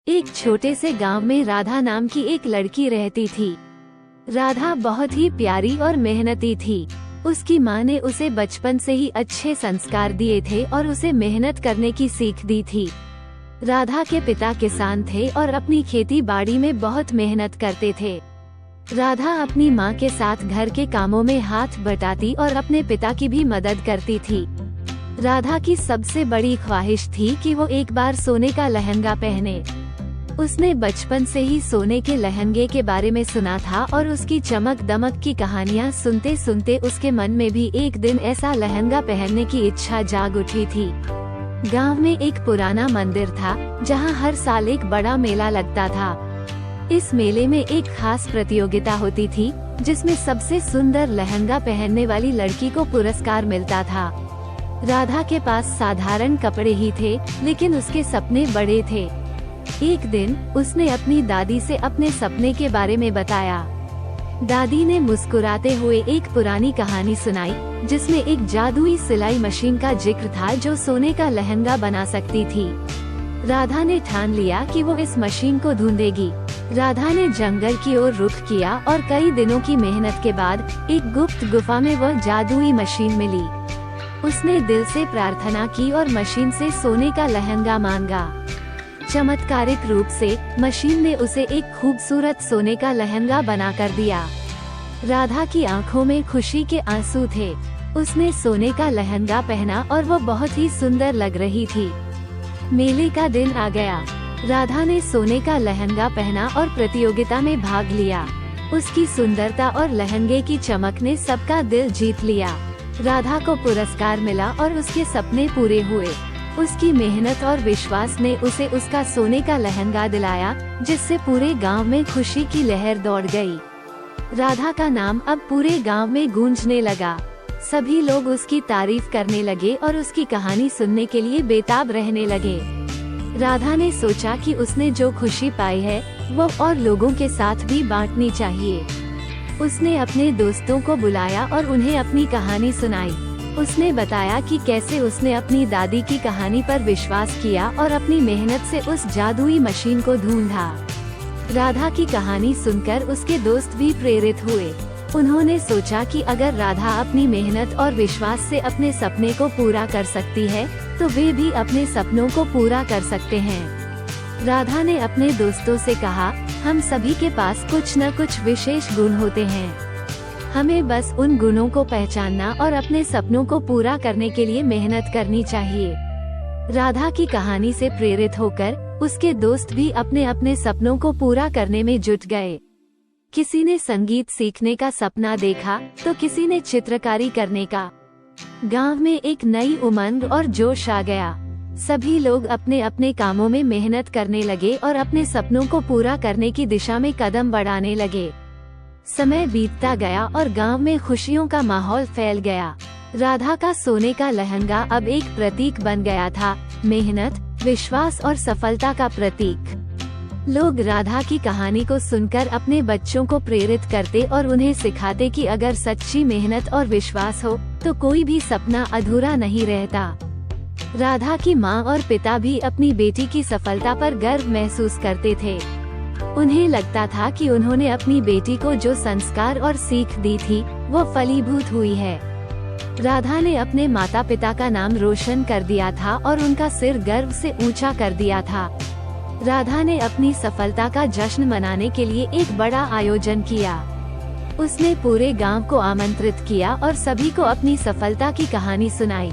एक छोटे से गांव में राधा नाम की एक लड़की रहती थी। राधा बहुत ही प्यारी और मेहनती थी। उसकी माँ ने उसे बचपन से ही अच्छे संस्कार दिए थे और उसे मेहनत करने की सीख दी थी। राधा के पिता किसान थे और अपनी खेती बाड़ी में बहुत मेहनत करते थे। राधा अपनी माँ के साथ घर के कामों में हाथ बटाती और अपने पिता की भी मदद करती थी। राधा की सबसे बड़ी ख्वाहिश थी कि वो एक बार सोने का लहंगा पहने। उसने बचपन से ही सोने के लहंगे के बारे में सुना था और उसकी चमक दमक की कहानियाँ सुनते सुनते उसके मन में भी एक दिन ऐसा लहंगा पहनने की इच्छा जाग उठी थी। गांव में एक पुराना मंदिर था जहां हर साल एक बड़ा मेला लगता था। इस मेले में एक खास प्रतियोगिता होती थी जिसमें सबसे सुंदर लहंगा पहनने वाली लड़की को पुरस्कार मिलता था। राधा के पास साधारण कपड़े ही थे, लेकिन उसके सपने बड़े थे। एक दिन उसने अपनी दादी से अपने सपने के बारे में बताया। दादी ने मुस्कुराते हुए एक पुरानी कहानी सुनाई जिसमें एक जादुई सिलाई मशीन का जिक्र था जो सोने का लहंगा बना सकती थी। राधा ने ठान लिया कि वो इस मशीन को ढूंढेगी। राधा ने जंगल की ओर रुख किया और कई दिनों की मेहनत के बाद एक गुप्त गुफा में वह जादुई मशीन मिली। उसने दिल से प्रार्थना की और मशीन से सोने का लहंगा मांगा। चमत्कारिक रूप से मशीन ने उसे एक खूबसूरत सोने का लहंगा बना कर दिया। राधा की आंखों में खुशी के आंसू थे। उसने सोने का लहंगा पहना और वो बहुत ही सुंदर लग रही थी। मेले का दिन आ गया। राधा ने सोने का लहंगा पहना और प्रतियोगिता में भाग लिया। उसकी सुंदरता और लहंगे की चमक ने सबका दिल जीत लिया। राधा को पुरस्कार मिला और उसके सपने पूरे हुए। उसकी मेहनत और विश्वास ने उसे उसका सोने का लहंगा दिलाया, जिससे पूरे गांव में खुशी की लहर दौड़ गई। राधा का नाम अब पूरे गांव में गूंजने लगा। सभी लोग उसकी तारीफ करने लगे और उसकी कहानी सुनने के लिए बेताब रहने लगे। राधा ने सोचा कि उसने जो खुशी पाई है वो और लोगों के साथ भी बांटनी चाहिए। उसने अपने दोस्तों को बुलाया और उन्हें अपनी कहानी सुनाई। उसने बताया कि कैसे उसने अपनी दादी की कहानी पर विश्वास किया और अपनी मेहनत से उस जादुई मशीन को ढूंढा। राधा की कहानी सुनकर उसके दोस्त भी प्रेरित हुए। उन्होंने सोचा कि अगर राधा अपनी मेहनत और विश्वास से अपने सपने को पूरा कर सकती है, तो वे भी अपने सपनों को पूरा कर सकते हैं। राधा ने अपने दोस्तों से कहा, हम सभी के पास कुछ न कुछ विशेष गुण होते हैं। हमें बस उन गुणों को पहचानना और अपने सपनों को पूरा करने के लिए मेहनत करनी चाहिए। राधा की कहानी से प्रेरित होकर उसके दोस्त भी अपने अपने सपनों को पूरा करने में जुट गए। किसी ने संगीत सीखने का सपना देखा तो किसी ने चित्रकारी करने का। गांव में एक नई उमंग और जोश आ गया। सभी लोग अपने अपने कामों में मेहनत करने लगे और अपने सपनों को पूरा करने की दिशा में कदम बढ़ाने लगे। समय बीतता गया और गांव में खुशियों का माहौल फैल गया। राधा का सोने का लहंगा अब एक प्रतीक बन गया था, मेहनत, विश्वास और सफलता का प्रतीक। लोग राधा की कहानी को सुनकर अपने बच्चों को प्रेरित करते और उन्हें सिखाते कि अगर सच्ची मेहनत और विश्वास हो तो कोई भी सपना अधूरा नहीं रहता। राधा की माँ और पिता भी अपनी बेटी की सफलता पर गर्व महसूस करते थे। उन्हें लगता था कि उन्होंने अपनी बेटी को जो संस्कार और सीख दी थी वो फलीभूत हुई है। राधा ने अपने माता पिता का नाम रोशन कर दिया था और उनका सिर गर्व से ऊंचा कर दिया था। राधा ने अपनी सफलता का जश्न मनाने के लिए एक बड़ा आयोजन किया। उसने पूरे गांव को आमंत्रित किया और सभी को अपनी सफलता की कहानी सुनाई।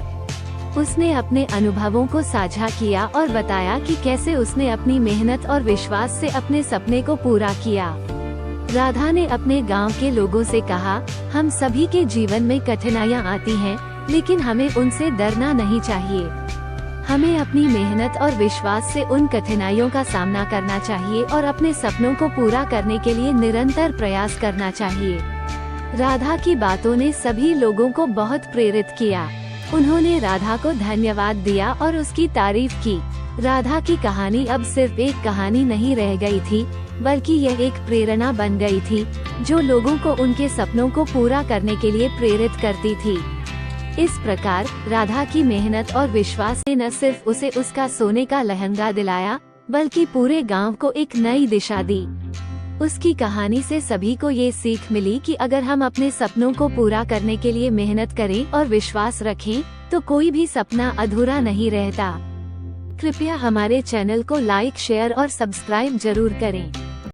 उसने अपने अनुभवों को साझा किया और बताया कि कैसे उसने अपनी मेहनत और विश्वास से अपने सपने को पूरा किया। राधा ने अपने गांव के लोगों से कहा, हम सभी के जीवन में कठिनाइयां आती हैं, लेकिन हमें उनसे डरना नहीं चाहिए। हमें अपनी मेहनत और विश्वास से उन कठिनाइयों का सामना करना चाहिए और अपने सपनों को पूरा करने के लिए निरंतर प्रयास करना चाहिए। राधा की बातों ने सभी लोगों को बहुत प्रेरित किया। उन्होंने राधा को धन्यवाद दिया और उसकी तारीफ की। राधा की कहानी अब सिर्फ एक कहानी नहीं रह गई थी, बल्कि यह एक प्रेरणा बन गई थी जो लोगों को उनके सपनों को पूरा करने के लिए प्रेरित करती थी। इस प्रकार राधा की मेहनत और विश्वास ने न सिर्फ उसे उसका सोने का लहंगा दिलाया, बल्कि पूरे गांव को एक नई दिशा दी। उसकी कहानी से सभी को ये सीख मिली कि अगर हम अपने सपनों को पूरा करने के लिए मेहनत करें और विश्वास रखें, तो कोई भी सपना अधूरा नहीं रहता। कृपया हमारे चैनल को लाइक, शेयर और सब्सक्राइब जरूर करें।